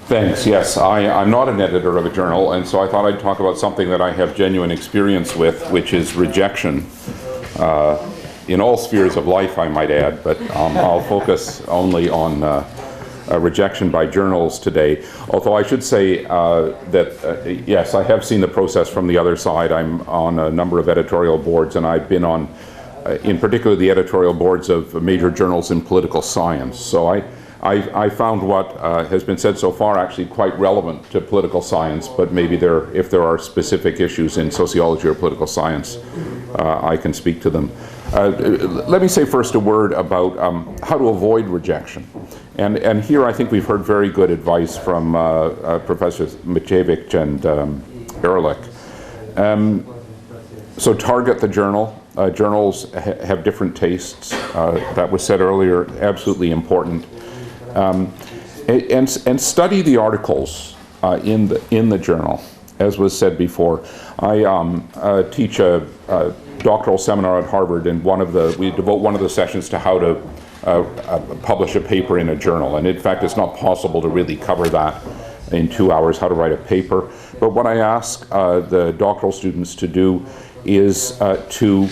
Thanks. Yes, I'm not an editor of a journal, and so I thought I'd talk about something that I have genuine experience with, which is rejection. In all spheres of life, I might add, but I'll focus only on rejection by journals today. Although I should say that, yes, I have seen the process from the other side. I'm on a number of editorial boards, and I've been on, in particular, the editorial boards of major journals in political science. So I found what has been said so far actually quite relevant to political science, but maybe if there are specific issues in sociology or political science, I can speak to them. Let me say first a word about how to avoid rejection. And here I think we've heard very good advice from Professors Mickiewicz and Ehrlich. So target the journal. Journals have different tastes. That was said earlier, absolutely important. And study the articles in the journal, as was said before. I teach a doctoral seminar at Harvard, and we devote one of the sessions to how to publish a paper in a journal. And in fact, it's not possible to really cover that in 2 hours, how to write a paper. But what I ask the doctoral students to do is to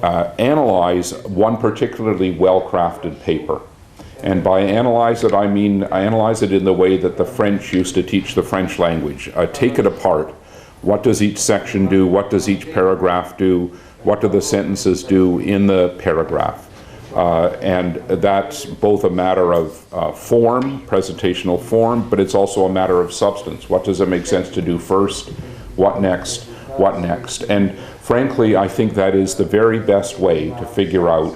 analyze one particularly well-crafted paper. And by analyze it, I mean I analyze it in the way that the French used to teach the French language. Take it apart. What does each section do? What does each paragraph do? What do the sentences do in the paragraph? And that's both a matter of form, presentational form, but it's also a matter of substance. What does it make sense to do first? What next? What next? And frankly, I think that is the very best way to figure out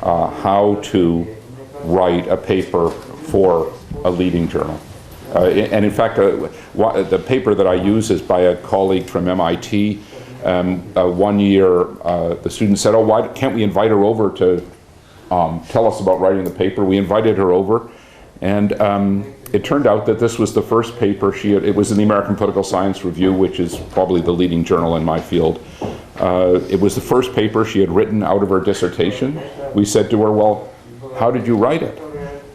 how to write a paper for a leading journal. And in fact, the paper that I use is by a colleague from MIT. 1 year, the student said, "Oh, why can't we invite her over to tell us about writing the paper?" We invited her over, and it turned out that this was the first paper it was in the American Political Science Review, which is probably the leading journal in my field. It was the first paper she had written out of her dissertation. We said to her, "Well, how did you write it?"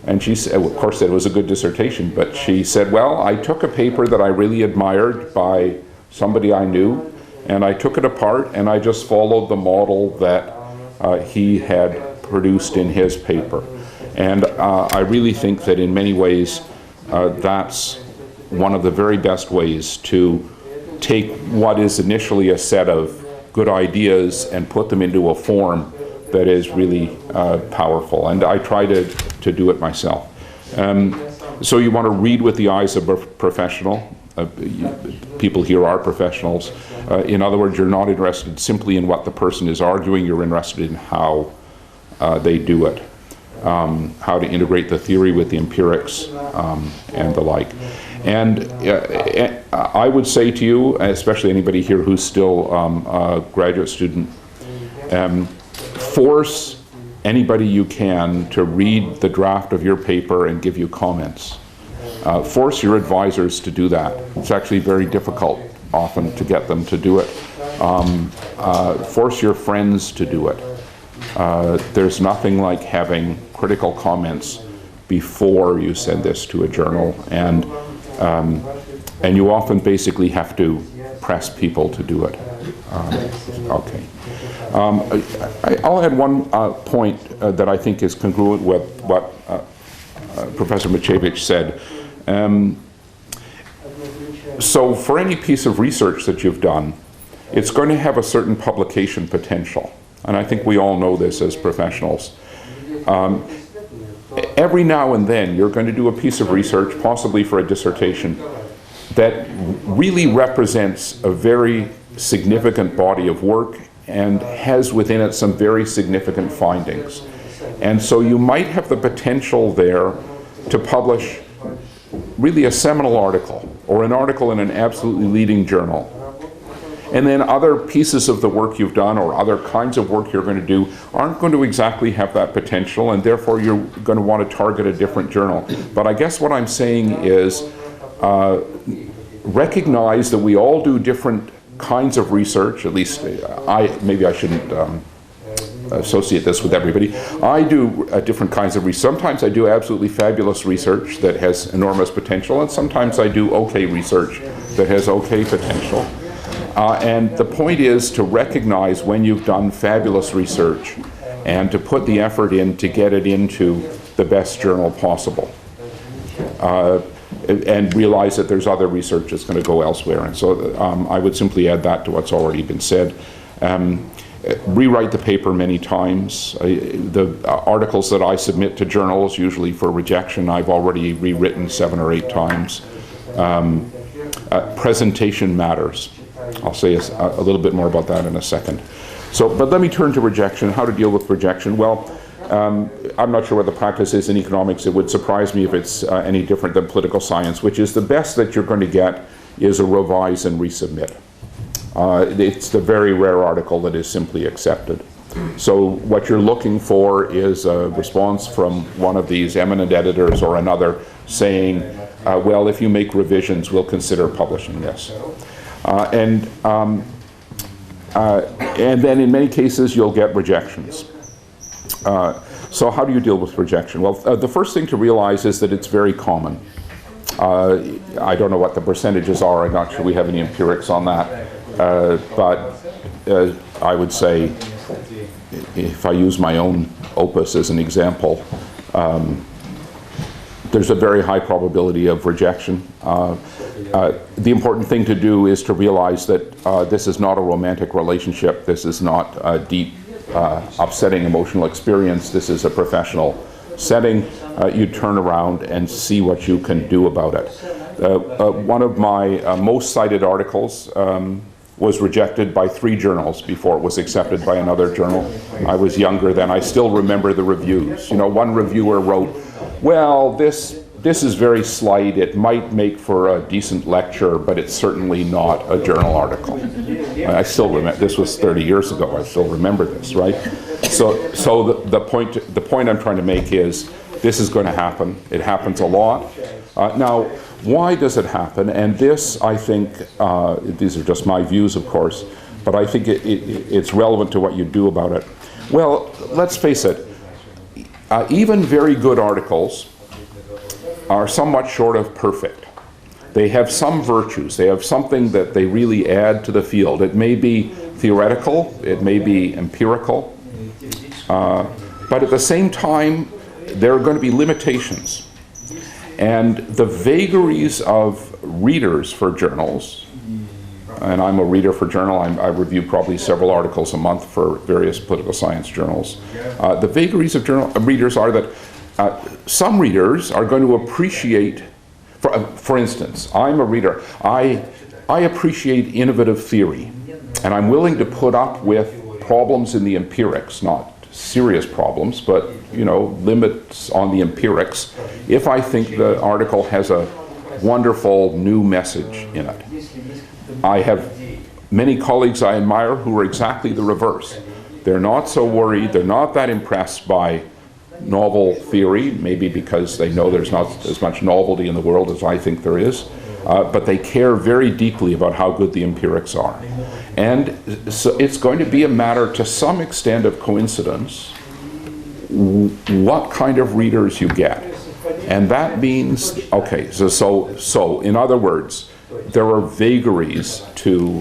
And she said, of course, it was a good dissertation, but she said, "Well, I took a paper that I really admired by somebody I knew, and I took it apart, and I just followed the model that he had produced in his paper." And I really think that in many ways, that's one of the very best ways to take what is initially a set of good ideas and put them into a form that is really powerful. And I try to do it myself. So you want to read with the eyes of a professional. People here are professionals. In other words, you're not interested simply in what the person is arguing, you're interested in how they do it, how to integrate the theory with the empirics, and the like. And I would say to you, especially anybody here who's still a graduate student, force anybody you can to read the draft of your paper and give you comments. Force your advisors to do that. It's actually very difficult often to get them to do it. Force your friends to do it. There's nothing like having critical comments before you send this to a journal, and you often basically have to press people to do it. Okay. I'll add one point that I think is congruent with what Professor Mickiewicz said. So for any piece of research that you've done, it's going to have a certain publication potential. And I think we all know this as professionals. Every now and then you're going to do a piece of research, possibly for a dissertation, that really represents a very significant body of work and has within it some very significant findings. And so you might have the potential there to publish really a seminal article or an article in an absolutely leading journal. And then other pieces of the work you've done or other kinds of work you're going to do aren't going to exactly have that potential, and therefore you're going to want to target a different journal. But I guess what I'm saying is recognize that we all do different kinds of research. At least maybe I shouldn't associate this with everybody. I do different kinds of research. Sometimes I do absolutely fabulous research that has enormous potential, and sometimes I do okay research that has okay potential. And the point is to recognize when you've done fabulous research and to put the effort in to get it into the best journal possible. And realize that there's other research that's going to go elsewhere. And so I would simply add that to what's already been said. Rewrite the paper many times. The articles that I submit to journals, usually for rejection, I've already rewritten 7 or 8 times. Presentation matters. I'll say a little bit more about that in a second. But let me turn to rejection, how to deal with rejection. Well, I'm not sure what the practice is in economics. It would surprise me if it's any different than political science, which is the best that you're going to get is a revise and resubmit. It's the very rare article that is simply accepted. So what you're looking for is a response from one of these eminent editors or another saying, well, if you make revisions, we'll consider publishing this. And then in many cases, you'll get rejections. So how do you deal with rejection? Well, the first thing to realize is that it's very common. I don't know what the percentages are. I'm not sure we have any empirics on that. But I would say, if I use my own opus as an example, there's a very high probability of rejection. The important thing to do is to realize that this is not a romantic relationship. This is not a deep, upsetting emotional experience. This is a professional setting. You turn around and see what you can do about it. One of my most cited articles was rejected by 3 journals before it was accepted by another journal. I was younger then. I still remember the reviews. You know, one reviewer wrote, well, this is very slight. It might make for a decent lecture, but it's certainly not a journal article. I still remember, this was 30 years ago. I still remember this, right? So the point I'm trying to make is this is going to happen. It happens a lot. Now, why does it happen? And this, I think, these are just my views, of course, but I think it's relevant to what you do about it. Well, let's face it, even very good articles are somewhat short of perfect. They have some virtues. They have something that they really add to the field. It may be theoretical, it may be empirical, but at the same time, there are going to be limitations. And the vagaries of readers for journals, and I'm a reader for journal, I review probably several articles a month for various political science journals. The vagaries of readers are that some readers are going to appreciate, for instance, I'm a reader, I appreciate innovative theory, and I'm willing to put up with problems in the empirics, not serious problems, but limits on the empirics, if I think the article has a wonderful new message in it. I have many colleagues I admire who are exactly the reverse. They're not so worried, they're not that impressed by novel theory, maybe because they know there's not as much novelty in the world as I think there is, but they care very deeply about how good the empirics are. And so it's going to be a matter to some extent of coincidence what kind of readers you get. And that means, okay, so in other words, there are vagaries to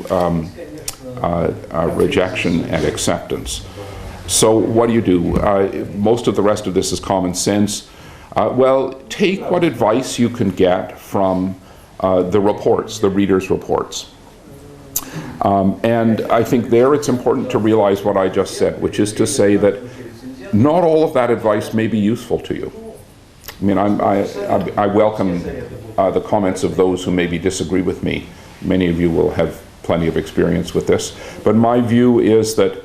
rejection and acceptance. So what do you do? Most of the rest of this is common sense. Well, take what advice you can get from the reports, the readers' reports. And I think there it's important to realize what I just said, which is to say that not all of that advice may be useful to you. I mean, I welcome the comments of those who maybe disagree with me. Many of you will have plenty of experience with this. But my view is that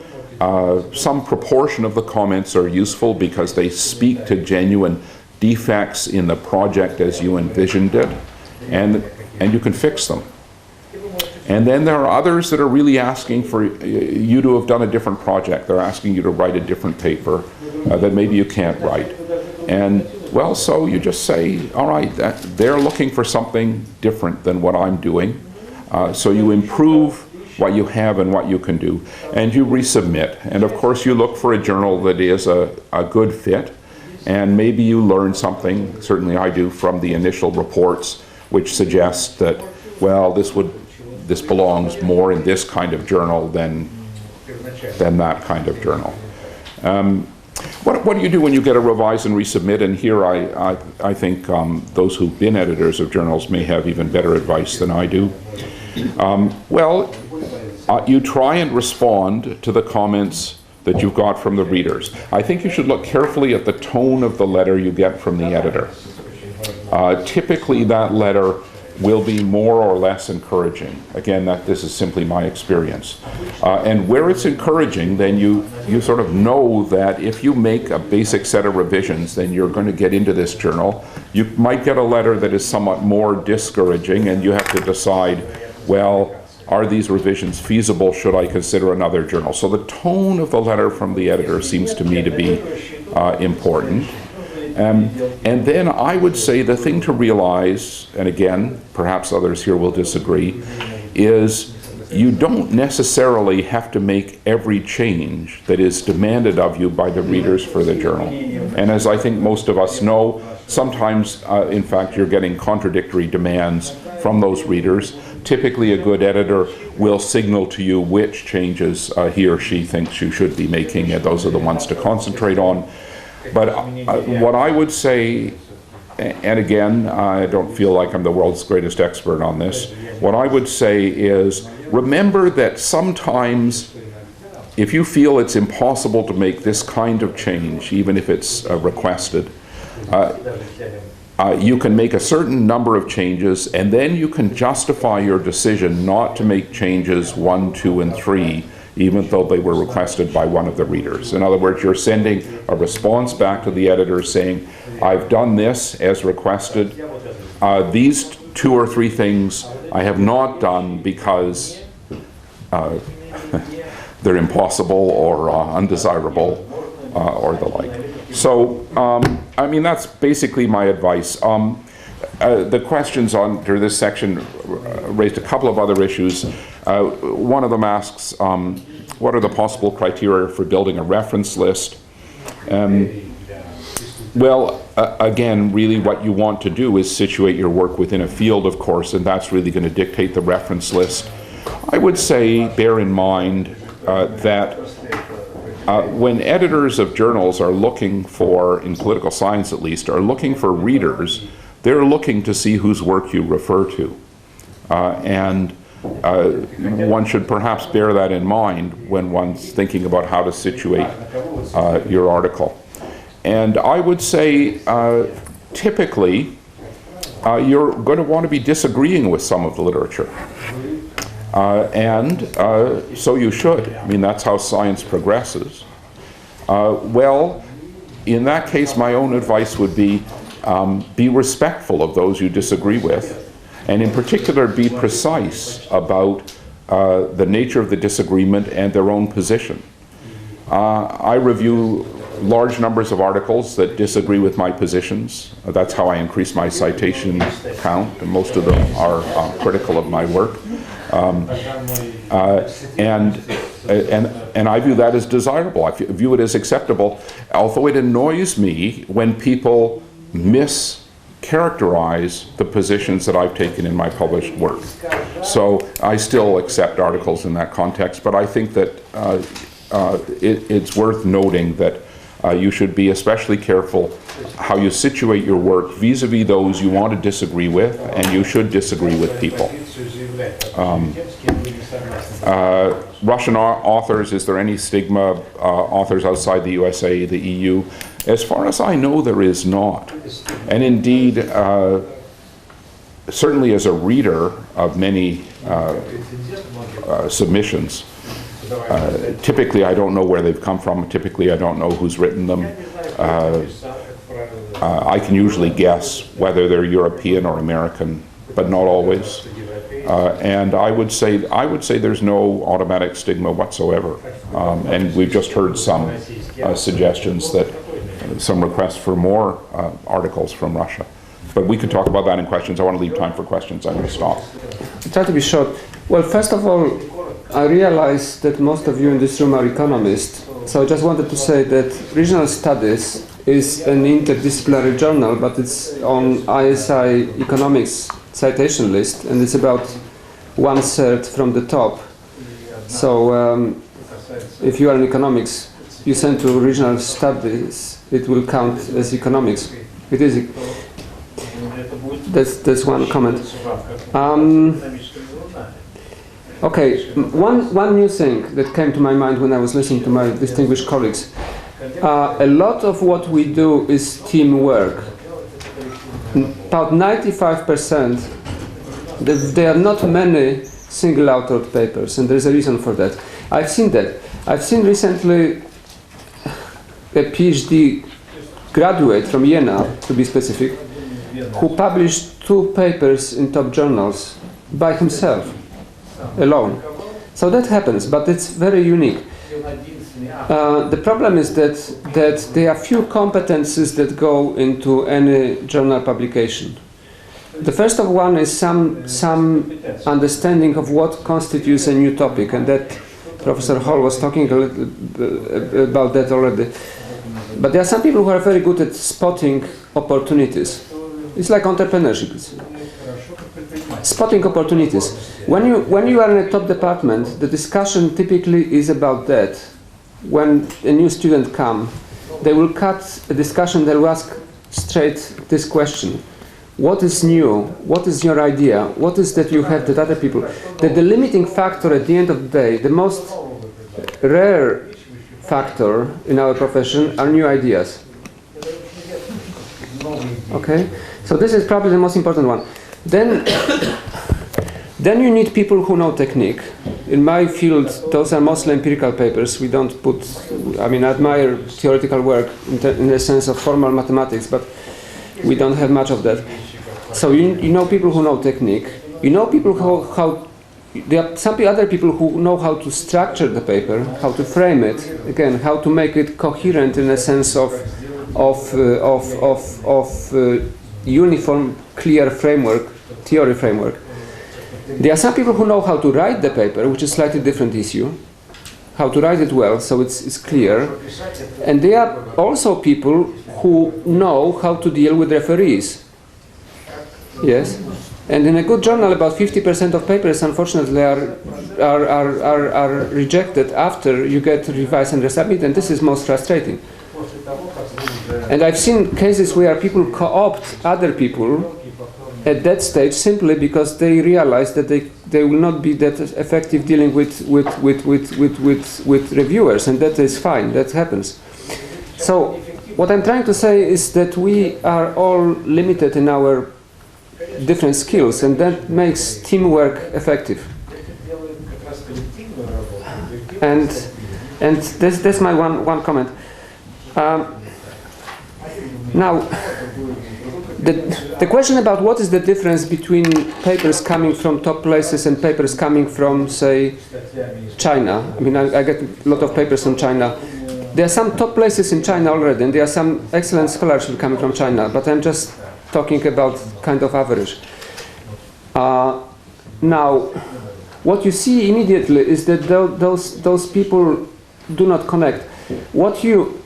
some proportion of the comments are useful because they speak to genuine defects in the project as you envisioned it, and you can fix them. And then there are others that are really asking for you to have done a different project. They're asking you to write a different paper that maybe you can't write. And well, so you just say, all right, they're looking for something different than what I'm doing. So you improve what you have and what you can do, and you resubmit. And of course you look for a journal that is a good fit, and maybe you learn something, certainly I do, from the initial reports, which suggest that, well, this belongs more in this kind of journal than that kind of journal. What do you do when you get a revise and resubmit? And here I think those who've been editors of journals may have even better advice than I do. You try and respond to the comments that you've got from the readers. I think you should look carefully at the tone of the letter you get from the editor. Typically that letter will be more or less encouraging. Again, this is simply my experience. And where it's encouraging, then you sort of know that if you make a basic set of revisions, then you're going to get into this journal. You might get a letter that is somewhat more discouraging, and you have to decide, well, are these revisions feasible? Should I consider another journal? So the tone of the letter from the editor seems to me to be important. And then I would say the thing to realize, and again, perhaps others here will disagree, is you don't necessarily have to make every change that is demanded of you by the readers for the journal. And as I think most of us know, sometimes, in fact, you're getting contradictory demands from those readers. Typically, a good editor will signal to you which changes he or she thinks you should be making, and those are the ones to concentrate on. But what I would say, and again, I don't feel like I'm the world's greatest expert on this, what I would say is remember that sometimes if you feel it's impossible to make this kind of change, even if it's requested, you can make a certain number of changes, and then you can justify your decision not to make changes 1, 2, and 3, even though they were requested by one of the readers. In other words, you're sending a response back to the editor saying, I've done this as requested. These 2 or 3 things I have not done because they're impossible or undesirable or the like. So, I mean, that's basically my advice. The questions under this section raised a couple of other issues. One of them asks, what are the possible criteria for building a reference list? Well, again, really what you want to do is situate your work within a field, of course, and that's really going to dictate the reference list. I would say, bear in mind that when editors of journals are looking for, in political science at least, are looking for readers, they're looking to see whose work you refer to. And one should perhaps bear that in mind when one's thinking about how to situate your article. And I would say typically you're going to want to be disagreeing with some of the literature. So you should. I mean, that's how science progresses. Well, in that case, my own advice would be respectful of those you disagree with, and in particular be precise about the nature of the disagreement and their own position. I review large numbers of articles that disagree with my positions. That's how I increase my citation count, and most of them are critical of my work. And I view that as desirable. I view it as acceptable, although it annoys me when people mischaracterize the positions that I've taken in my published work. So I still accept articles in that context, but I think that it's worth noting that you should be especially careful how you situate your work vis-a-vis those you want to disagree with, and you should disagree with people. Russian authors, is there any stigma? Authors outside the USA, the EU? As far as I know, there is not. And indeed, certainly as a reader of many submissions, typically I don't know where they've come from. Typically I don't know who's written them. I can usually guess whether they're European or American, but not always. And I would say there's no automatic stigma whatsoever. And we've just heard some suggestions that some requests for more articles from Russia. But we could talk about that in questions. I want to leave time for questions. I'm going to stop. Try to be short. Well, first of all, I realize that most of you in this room are economists, so I just wanted to say that Regional Studies is an interdisciplinary journal, but it's on ISI economics citation list, and it's about 1/3 from the top. So if you are in economics, you send to Regional Studies, it will count as economics. It is. That's one comment. Okay, one new thing that came to my mind when I was listening to my distinguished colleagues. A lot of what we do is teamwork. About 95%, there are not many single-authored papers, and there's a reason for that. I've seen that. I've seen recently a PhD graduate from Jena, to be specific, who published 2 papers in top journals by himself, alone. So that happens, but it's very unique. The problem is that there are few competences that go into any journal publication. The first of one is some understanding of what constitutes a new topic, and that Professor Hall was talking a little about that already. But there are some people who are very good at spotting opportunities. It's like entrepreneurship. Spotting opportunities. When you are in a top department, the discussion typically is about that. When a new student comes, they will cut a discussion, they will ask straight this question. What is new? What is your idea? What is that you have that other people? That the limiting factor at the end of the day, the most rare factor in our profession are new ideas. Okay? So this is probably the most important one. Then you need people who know technique. In my field, those are mostly empirical papers. We don't put, I admire theoretical work in the sense of formal mathematics, but we don't have much of that. So you know people who know technique. You know people there are some other people who know how to structure the paper, how to frame it, again, how to make it coherent in a sense of uniform, clear framework, theory framework. There are some people who know how to write the paper, which is a slightly different issue, how to write it well, so it's clear. And there are also people who know how to deal with referees. Yes? And in a good journal, about 50% of papers, unfortunately, are rejected after you get revise and resubmit, and this is most frustrating. And I've seen cases where people co-opt other people at that stage simply because they realize that they will not be that effective dealing with reviewers, and that is fine, that happens. So what I'm trying to say is that we are all limited in our different skills, and that makes teamwork effective. And that's my one comment. Now, the question about what is the difference between papers coming from top places and papers coming from, say, China. I get a lot of papers from China. There are some top places in China already, and there are some excellent scholarship coming from China, but I'm just talking about kind of average. Now, what you see immediately is that those people do not connect.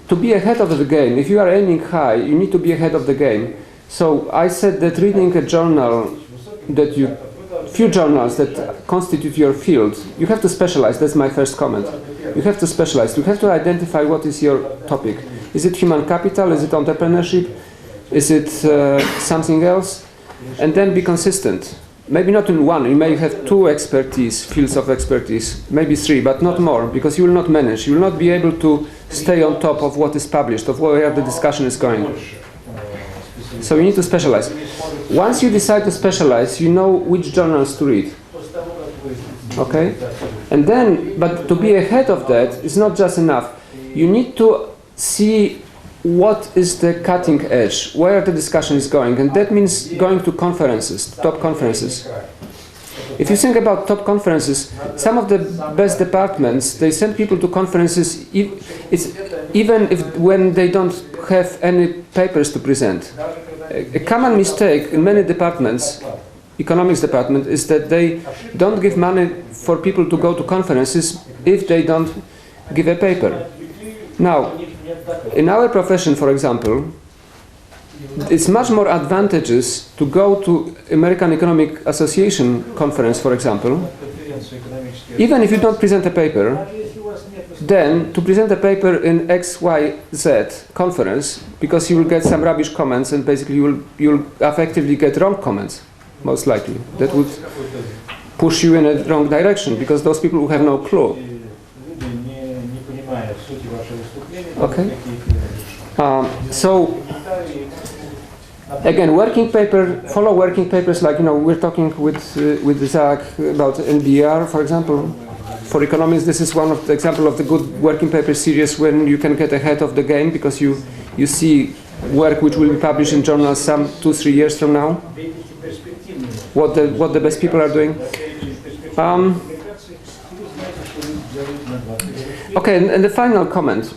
To be ahead of the game, if you are aiming high, you need to be ahead of the game. So I said that reading a journal, few journals that constitute your field, you have to specialize. That's my first comment. You have to specialize. You have to identify what is your topic. Is it human capital? Is it entrepreneurship? Is it something else? And then be consistent. Maybe not in one. You may have 2 fields of expertise, maybe 3, but not more, because you will not manage. You will not be able to stay on top of what is published, of where the discussion is going. So you need to specialize. Once you decide to specialize, you know which journals to read. Okay? And then, but to be ahead of that is not just enough. You need to see what is the cutting edge, where the discussion is going, and that means going to conferences, top conferences. If you think about top conferences, some of the best departments, they send people to conferences even when they don't have any papers to present. A common mistake in many departments economics department is that they don't give money for people to go to conferences if they don't give a paper. Now, in our profession, for example, it's much more advantageous to go to American Economic Association conference, for example, even if you don't present a paper, than to present a paper in XYZ conference, because you will get some rubbish comments and basically you'll effectively get wrong comments, most likely. That would push you in a wrong direction, because those people who have no clue. Okay. So again, working paper, follow working papers like, we're talking with Zach about NBR, for example. For economics, this is one of the example of the good working paper series when you can get ahead of the game, because you see work which will be published in journals some 2-3 years from now. What the best people are doing. Okay, and the final comment.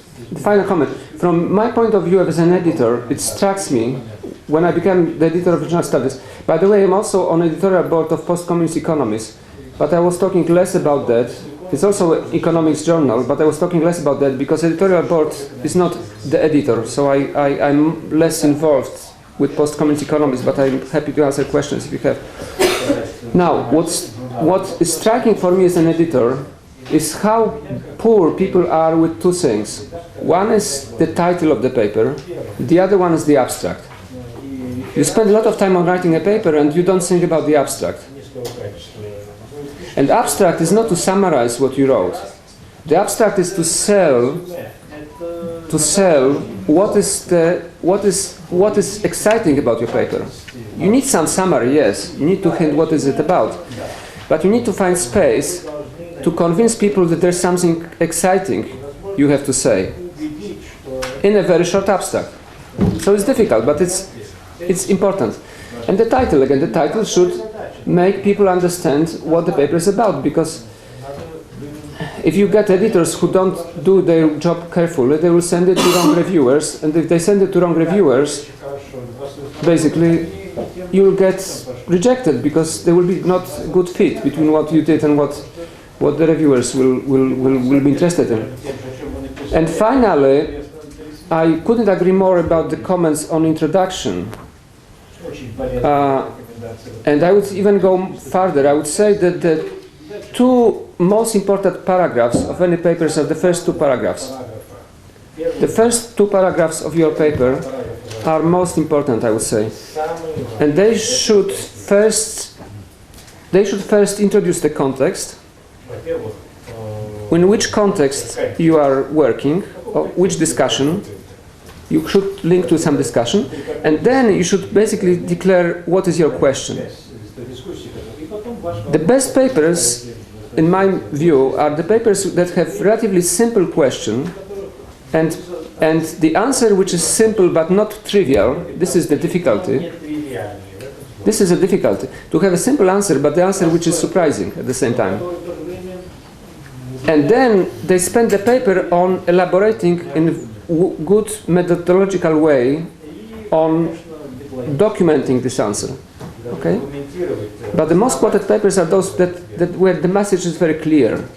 From my point of view as an editor, it strikes me when I became the editor of Regional Studies. By the way, I'm also on editorial board of Post Communist Economies, but I was talking less about that. It's also an economics journal, but I was talking less about that because editorial board is not the editor, so I'm less involved with Post Communist Economies, but I'm happy to answer questions if you have. Now, what is striking for me as an editor is how poor people are with two things. One is the title of the paper, the other one is the abstract. You spend a lot of time on writing a paper and you don't think about the abstract. And abstract is not to summarize what you wrote. The abstract is to sell what is exciting about your paper. You need some summary, yes. You need to hint what is it about. But you need to find space to convince people that there's something exciting you have to say in a very short abstract. So it's difficult, but it's important. And the title, again, the title should make people understand what the paper is about, because if you get editors who don't do their job carefully, they will send it to wrong reviewers, and if they send it to wrong reviewers, basically you will get rejected, because there will be not a good fit between what you did and what the reviewers will be interested in. And finally, I couldn't agree more about the comments on introduction. And I would even go further. I would say that the two most important paragraphs of any papers are the first two paragraphs. The first two paragraphs of your paper are most important, I would say. And they should first introduce the context, in which context you are working, or which discussion. You should link to some discussion, and then you should basically declare what is your question. The best papers, in my view, are the papers that have relatively simple question, and the answer which is simple but not trivial. This is the difficulty. This is a difficulty, to have a simple answer, but the answer which is surprising at the same time. And then they spend the paper on elaborating in good methodological way on documenting this answer. Okay? But the most quoted papers are those that where the message is very clear.